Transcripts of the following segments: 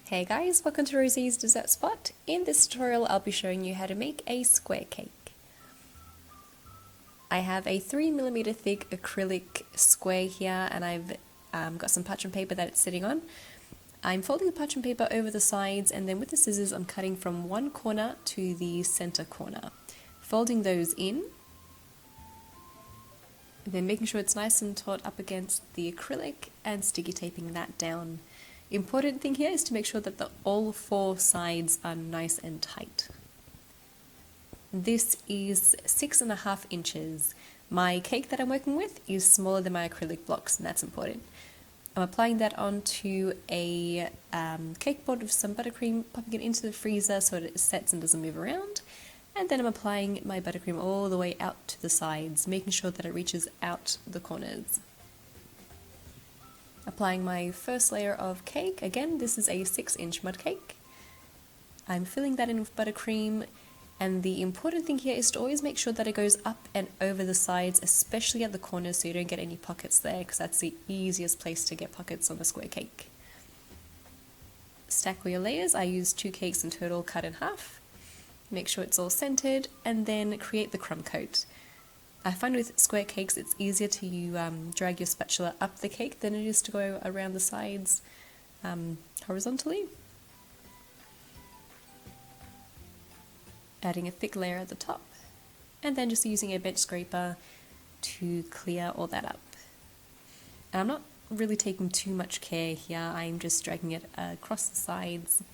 Hey guys, welcome to Rosie's Dessert Spot. In this tutorial I'll be showing you how to make a square cake. I have a 3mm thick acrylic square here and I've got some parchment paper that it's sitting on. I'm folding the parchment paper over the sides and then with the scissors I'm cutting from one corner to the center corner. Folding those in, then making sure it's nice and taut up against the acrylic and sticky taping that down. Important thing here is to make sure that all four sides are nice and tight. This is 6.5 inches. My cake that I'm working with is smaller than my acrylic blocks, and that's important. I'm applying that onto a cake board with some buttercream, popping it into the freezer so it sets and doesn't move around. And then I'm applying my buttercream all the way out to the sides, making sure that it reaches out the corners. Applying my first layer of cake. Again, this is a 6-inch mud cake. I'm filling that in with buttercream, and the important thing here is to always make sure that it goes up and over the sides, especially at the corners, so you don't get any pockets there, because that's the easiest place to get pockets on a square cake. Stack all your layers. I used 2 cakes in total, cut in half. Make sure it's all centered, and then create the crumb coat. I find with square cakes it's easier to drag your spatula up the cake than it is to go around the sides horizontally. Adding a thick layer at the top and then just using a bench scraper to clear all that up. And I'm not really taking too much care here, I'm just dragging it across the sides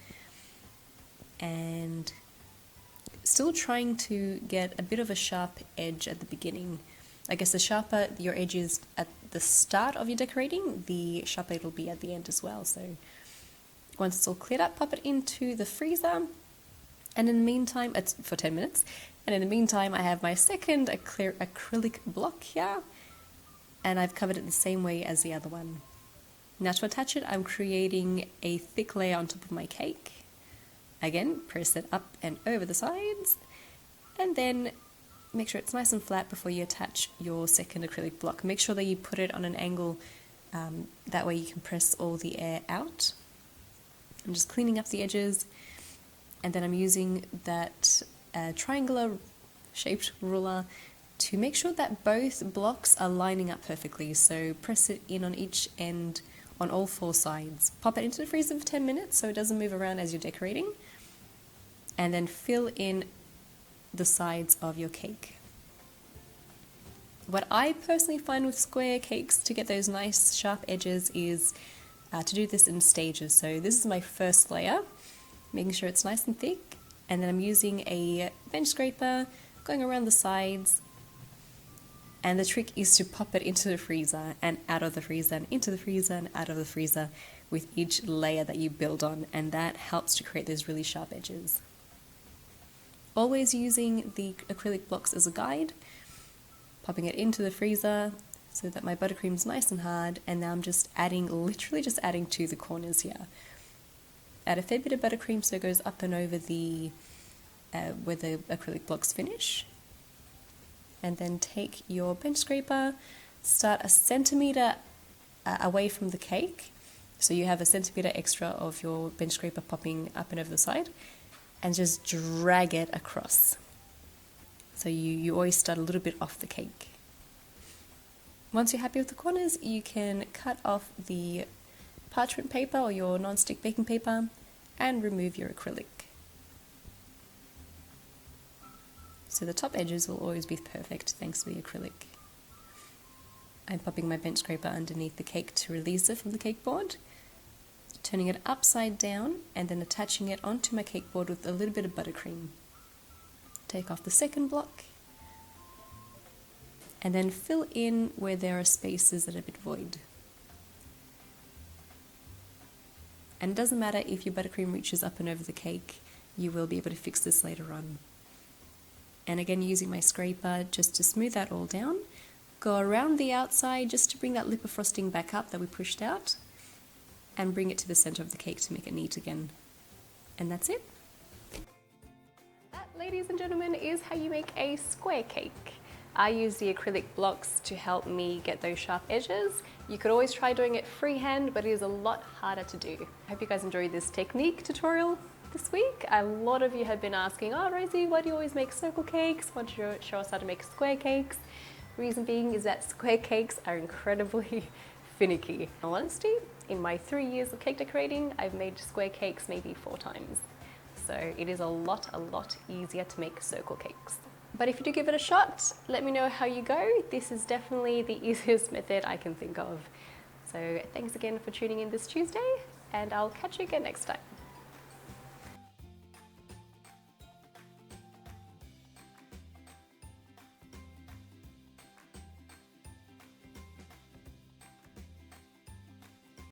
and still trying to get a bit of a sharp edge at the beginning. I guess the sharper your edge is at the start of your decorating, the sharper it'll be at the end as well. So once it's all cleared up, pop it into the freezer. And in the meantime, it's for 10 minutes. And in the meantime, I have my second acrylic block here. And I've covered it the same way as the other one. Now to attach it, I'm creating a thick layer on top of my cake. Again, press it up and over the sides, and then make sure it's nice and flat before you attach your second acrylic block. Make sure that you put it on an angle, that way you can press all the air out. I'm just cleaning up the edges, and then I'm using that triangular shaped ruler to make sure that both blocks are lining up perfectly. So press it in on each end on all 4 sides. Pop it into the freezer for 10 minutes so it doesn't move around as you're decorating. And then fill in the sides of your cake. What I personally find with square cakes to get those nice sharp edges is to do this in stages. So this is my first layer, making sure it's nice and thick, and then I'm using a bench scraper, going around the sides, and the trick is to pop it into the freezer and out of the freezer and into the freezer and out of the freezer with each layer that you build on, and that helps to create those really sharp edges. Always using the acrylic blocks as a guide, popping it into the freezer so that my buttercream is nice and hard, and now I'm just adding, literally just adding to the corners here. Add a fair bit of buttercream so it goes up and over the where the acrylic blocks finish. And then take your bench scraper, start 1 centimeter away from the cake, so you have 1 centimeter extra of your bench scraper popping up and over the side, and just drag it across. So you always start a little bit off the cake. Once you're happy with the corners, you can cut off the parchment paper or your non-stick baking paper and remove your acrylic. So the top edges will always be perfect thanks to the acrylic. I'm popping my bench scraper underneath the cake to release it from the cake board, turning it upside down and then attaching it onto my cake board with a little bit of buttercream. Take off the second block and then fill in where there are spaces that are a bit void. And it doesn't matter if your buttercream reaches up and over the cake, you will be able to fix this later on. And again, using my scraper just to smooth that all down, go around the outside just to bring that lip of frosting back up that we pushed out, and bring it to the center of the cake to make it neat again. And that's it. That, ladies and gentlemen, is how you make a square cake. I use the acrylic blocks to help me get those sharp edges, You could always try doing it freehand, but it is a lot harder to do. I hope you guys enjoyed this technique tutorial this week. A lot of you have been asking, oh Rosie, why do you always make circle cakes? Why don't you show us how to make square cakes? Reason being is that square cakes are incredibly finicky. In all honesty, in my 3 years of cake decorating, I've made square cakes maybe 4 times. So it is a lot easier to make circle cakes. But if you do give it a shot, let me know how you go. This is definitely the easiest method I can think of. So thanks again for tuning in this Tuesday, and I'll catch you again next time.